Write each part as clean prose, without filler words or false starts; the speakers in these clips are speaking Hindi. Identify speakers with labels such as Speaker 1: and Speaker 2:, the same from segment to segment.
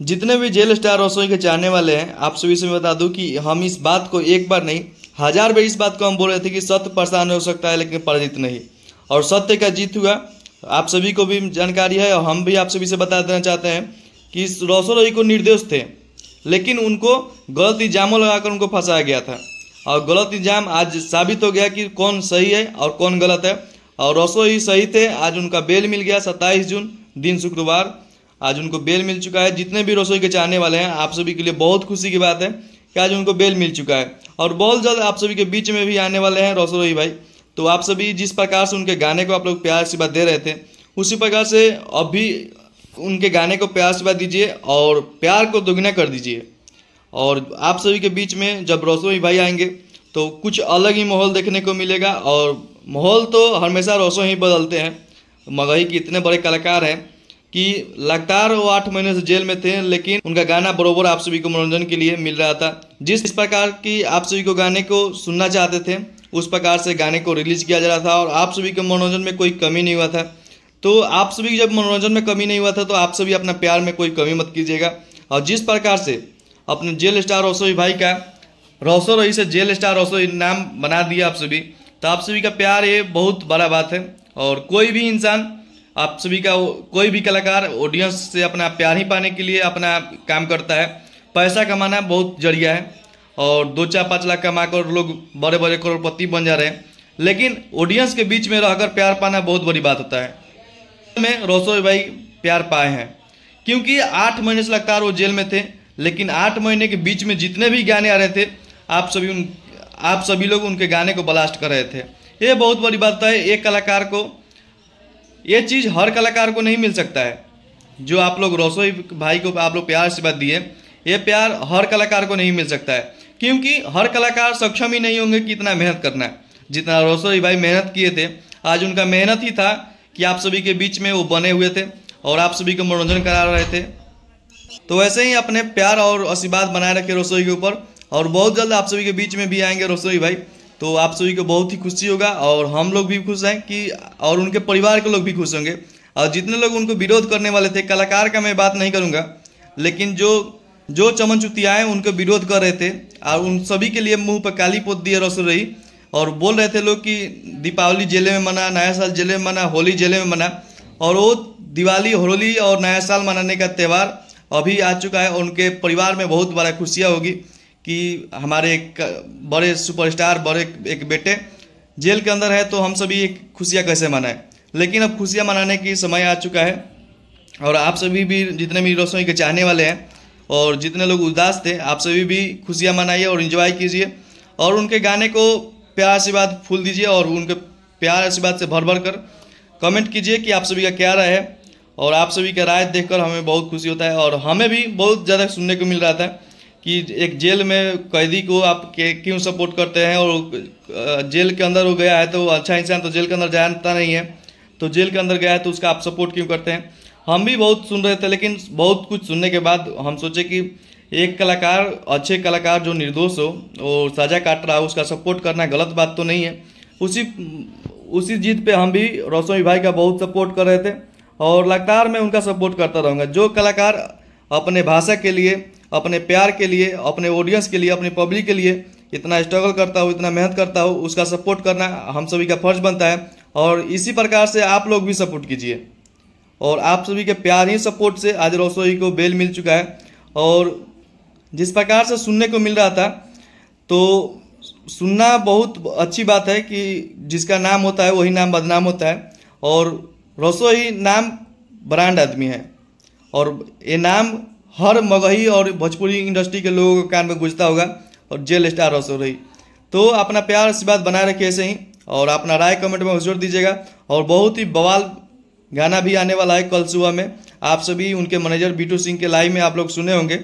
Speaker 1: जितने भी जेल स्टार रसोई के चाहने वाले हैं, आप सभी से मैं बता दूं कि हम इस बात को एक बार नहीं 1000 बार इस बात को हम बोल रहे थे कि सत्य परेशान हो सकता है लेकिन पराजित नहीं, और सत्य का जीत हुआ। आप सभी को भी जानकारी है और हम भी आप सभी से बता देना चाहते हैं कि रसोई को निर्दोष थे, लेकिन उनको गलत इल्जामों लगाकर उनको फंसाया गया था और गलत इल्जाम आज साबित हो गया कि कौन सही है और कौन गलत है। और रसोई सही थे। आज उनका बेल मिल गया 27 जून दिन शुक्रवार, आज उनको बेल मिल चुका है। जितने भी रसोई के चाहने वाले हैं, आप सभी के लिए बहुत खुशी की बात है कि आज उनको बेल मिल चुका है और बहुत जल्द आप सभी के बीच में भी आने वाले हैं रसोई भाई। तो आप सभी जिस प्रकार से उनके गाने को आप लोग प्यार से बात दे रहे थे, उसी प्रकार से अब भी उनके गाने को प्यार से बात दीजिए और प्यार को दोगुना कर दीजिए। और आप सभी के बीच में जब रसोई भाई आएंगे तो कुछ अलग ही माहौल देखने को मिलेगा। और माहौल तो हमेशा रसोई ही बदलते हैं। मगही के इतने बड़े कलाकार हैं कि लगातार वो 8 महीने से जेल में थे, लेकिन उनका गाना बरोबर आप सभी को मनोरंजन के लिए मिल रहा था। जिस प्रकार की आप सभी को गाने को सुनना चाहते थे, उस प्रकार से गाने को रिलीज किया जा रहा था और आप सभी के मनोरंजन में कोई कमी नहीं हुआ था। तो आप सभी जब मनोरंजन में कमी नहीं हुआ था तो आप सभी अपना प्यार में कोई कमी मत कीजिएगा। और जिस प्रकार से अपने जेल स्टार रसोई भाई का रसोई से जेल स्टार रसोई नाम बना दिया आप सभी, तो आप सभी का प्यार ये बहुत बड़ा बात है। और कोई भी इंसान, आप सभी का कोई भी कलाकार ऑडियंस से अपना प्यार ही पाने के लिए अपना काम करता है। पैसा कमाना बहुत जरिया है और 2-4-5 लाख कमा कर लोग बड़े बड़े करोड़पति बन जा रहे हैं, लेकिन ऑडियंस के बीच में रहकर प्यार पाना बहुत बड़ी बात होता है। में रसोई भाई प्यार पाए हैं क्योंकि 8 महीने से लगातार वो जेल में थे, लेकिन 8 महीने के बीच में जितने भी गाने आ रहे थे आप सभी लोग उनके गाने को ब्लास्ट कर रहे थे। ये बहुत बड़ी बात है। एक कलाकार को ये चीज़ हर कलाकार को नहीं मिल सकता है। जो आप लोग रसोई भाई को आप लोग प्यार से बात दिए, ये प्यार हर कलाकार को नहीं मिल सकता है क्योंकि हर कलाकार सक्षम ही नहीं होंगे कि इतना मेहनत करना है जितना रसोई भाई मेहनत किए थे। आज उनका मेहनत ही था कि आप सभी के बीच में वो बने हुए थे और आप सभी को मनोरंजन करा रहे थे। तो वैसे ही अपने प्यार और आशीर्वाद बनाए रखे रसोई के ऊपर, और बहुत जल्द आप सभी के बीच में भी आएंगे रसोई भाई। तो आप सभी को बहुत ही खुशी होगा और हम लोग भी खुश हैं कि, और उनके परिवार के लोग भी खुश होंगे। और जितने लोग उनको विरोध करने वाले थे, कलाकार का मैं बात नहीं करूँगा, लेकिन जो चमन चुतियाएँ उनको विरोध कर रहे थे और उन सभी के लिए मुँह पर काली पोत दिए रसोई और बोल रहे थे लोग कि दीपावली जेले में मना, नया साल जेले में मना, होली जेले में मना। और वो दिवाली, होली और नया साल मनाने का त्यौहार अभी आ चुका है और उनके परिवार में बहुत बड़ा खुशियाँ होगी कि हमारे एक बड़े सुपरस्टार, बड़े एक बेटे जेल के अंदर है, तो हम सभी एक खुशियाँ कैसे मनाएं। लेकिन अब खुशियाँ मनाने की समय आ चुका है और आप सभी भी जितने भी रसोई के चाहने वाले हैं और जितने लोग उदास थे, आप सभी भी खुशियाँ मनाइए और इन्जॉय कीजिए और उनके गाने को प्यार आशीर्वाद फूल दीजिए और उनके प्यार आशीर्वाद से भर भर कर कमेंट कीजिए कि आप सभी का क्या राय है। और आप सभी का राय देखकर हमें बहुत खुशी होता है और हमें भी बहुत ज़्यादा सुनने को मिल रहा था कि एक जेल में कैदी को आप क्यों सपोर्ट करते हैं, और जेल के अंदर वो गया है तो अच्छा इंसान तो जेल के अंदर जानता नहीं है, तो जेल के अंदर गया है तो उसका आप सपोर्ट क्यों करते हैं। हम भी बहुत सुन रहे थे, लेकिन बहुत कुछ सुनने के बाद हम सोचे कि एक कलाकार, अच्छे कलाकार जो निर्दोष हो और सज़ा काट रहा हो, उसका सपोर्ट करना गलत बात तो नहीं है। उसी जीत पे हम भी रसोई भाई का बहुत सपोर्ट कर रहे थे और लगातार मैं उनका सपोर्ट करता रहूँगा। जो कलाकार अपने भाषा के लिए, अपने प्यार के लिए, अपने ऑडियंस के लिए, अपने पब्लिक के लिए इतना स्ट्रगल करता हो, इतना मेहनत करता हो, उसका सपोर्ट करना हम सभी का फर्ज बनता है। और इसी प्रकार से आप लोग भी सपोर्ट कीजिए और आप सभी के प्यार ही सपोर्ट से आज रसोई को बेल मिल चुका है। और जिस प्रकार से सुनने को मिल रहा था, तो सुनना बहुत अच्छी बात है कि जिसका नाम होता है वही नाम बदनाम होता है। और रसोई नाम ब्रांड आदमी है और ये नाम हर मगही और भोजपुरी इंडस्ट्री के लोगों के कान में गूंजता होगा। और जेल स्टार रसोई, तो अपना प्यार आशीर्वाद बनाए रखिए ऐसे ही और अपना राय कमेंट में जरूर दीजिएगा। और बहुत ही बवाल गाना भी आने वाला है कल सुबह में। आप सभी उनके मैनेजर बीटू सिंह के लाइव में आप लोग सुने होंगे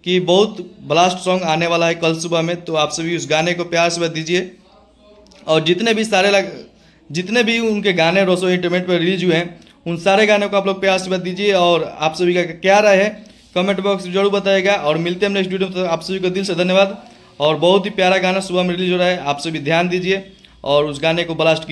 Speaker 1: कि बहुत ब्लास्ट सॉन्ग आने वाला है कल सुबह में, तो आप सभी उस गाने को प्यार से दीजिए। और जितने भी उनके गाने रसोई इंटरनेट पर रिलीज हुए हैं, उन सारे गानों को आप लोग प्यार से दीजिए। और आप सभी का क्या राय है कमेंट बॉक्स में जरूर बताइएगा। और मिलते हैं नेक्स्ट वीडियो में, तो आप सभी को दिल से धन्यवाद। और बहुत ही प्यारा गाना सुबह में रिलीज हो रहा है, आप सभी ध्यान दीजिए और उस गाने को ब्लास्ट कीजिए।